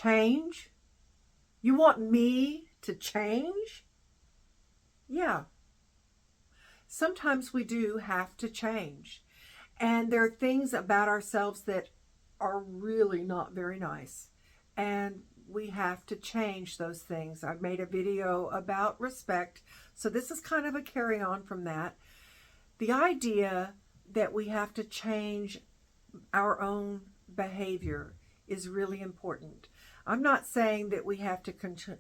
Change? You want me to change? Yeah. Sometimes we do have to change. And there are things about ourselves that are really not very nice. And we have to change those things. I've made a video about respect. So this is kind of a carry on from that. The idea that we have to change our own behavior is really important. I'm not saying that we have to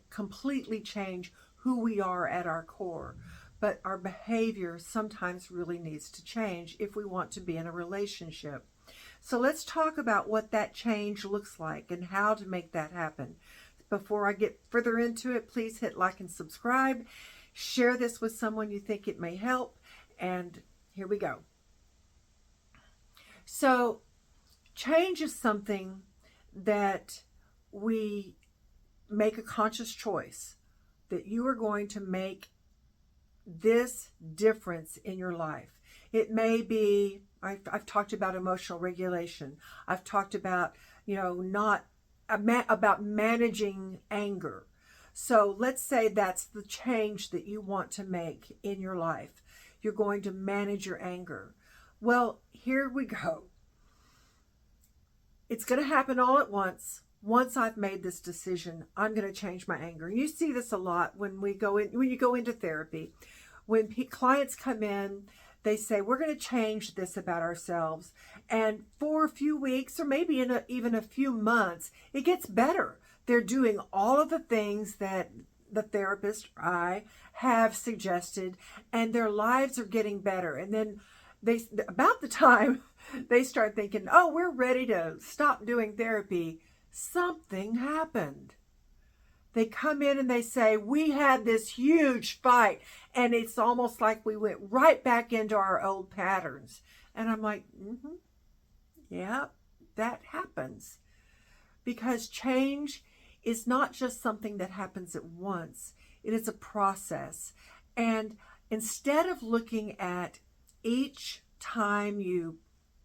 completely change who we are at our core, but our behavior sometimes really needs to change if we want to be in a relationship. So let's talk about what that change looks like and how to make that happen. Before I get further into it, please hit like and subscribe. Share this with someone you think it may help. And here we go. So change is something that we make a conscious choice that you are going to make this difference in your life. It may be, I've talked about emotional regulation. I've talked about, about managing anger. So let's say that's the change that you want to make in your life. You're going to manage your anger. Well, here we go. It's going to happen all at once. Once I've made this decision, I'm going to change my anger. And you see this a lot when you go into therapy. When clients come in, they say, we're going to change this about ourselves. And for a few weeks or maybe even a few months, it gets better. They're doing all of the things that the therapist or I have suggested, and their lives are getting better. And then about the time they start thinking, oh, we're ready to stop doing therapy, something happened. They come in and they say, we had this huge fight, and it's almost like we went right back into our old patterns. And I'm like, yeah, that happens. Because change is not just something that happens at once. It is a process. And instead of looking at each time you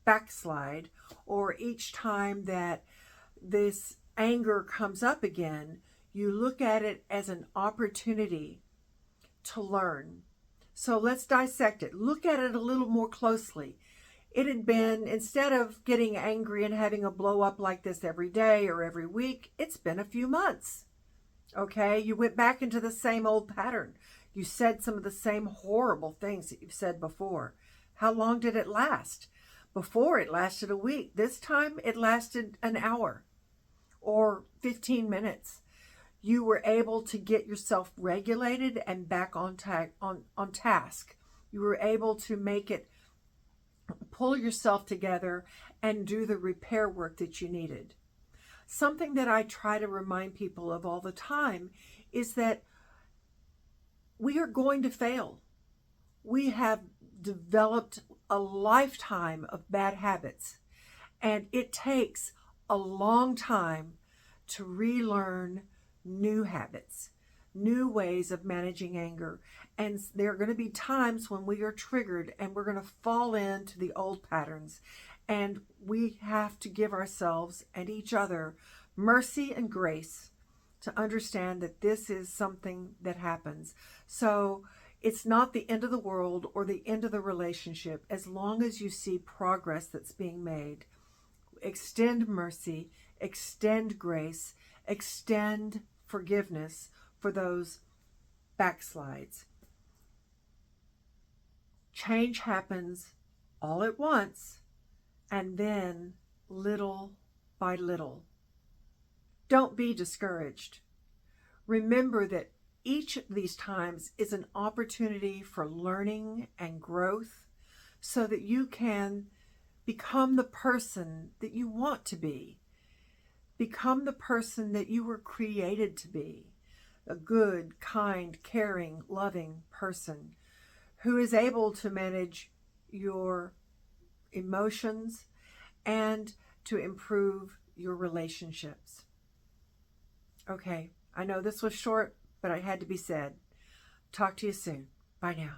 backslide or each time that this anger comes up again, you look at it as an opportunity to learn. So let's dissect it. Look at it a little more closely. It had been, instead of getting angry and having a blow up like this every day or every week, it's been a few months. Okay, you went back into the same old pattern. You said some of the same horrible things that you've said before. How long did it last? Before, it lasted a week. This time it lasted an hour or 15 minutes. You were able to get yourself regulated and back on task. You were able to pull yourself together and do the repair work that you needed. Something that I try to remind people of all the time is that we are going to fail. We have developed a lifetime of bad habits, and it takes a long time to relearn new habits, new ways of managing anger. And there are going to be times when we are triggered and we're going to fall into the old patterns. And we have to give ourselves and each other mercy and grace to understand that this is something that happens. So it's not the end of the world or the end of the relationship as long as you see progress that's being made. Extend mercy, extend grace, extend forgiveness for those backslides. Change happens all at once and then little by little. Don't be discouraged. Remember that each of these times is an opportunity for learning and growth so that you can become the person that you want to be. Become the person that you were created to be. A good, kind, caring, loving person who is able to manage your emotions and to improve your relationships. Okay, I know this was short, but it had to be said. Talk to you soon. Bye now.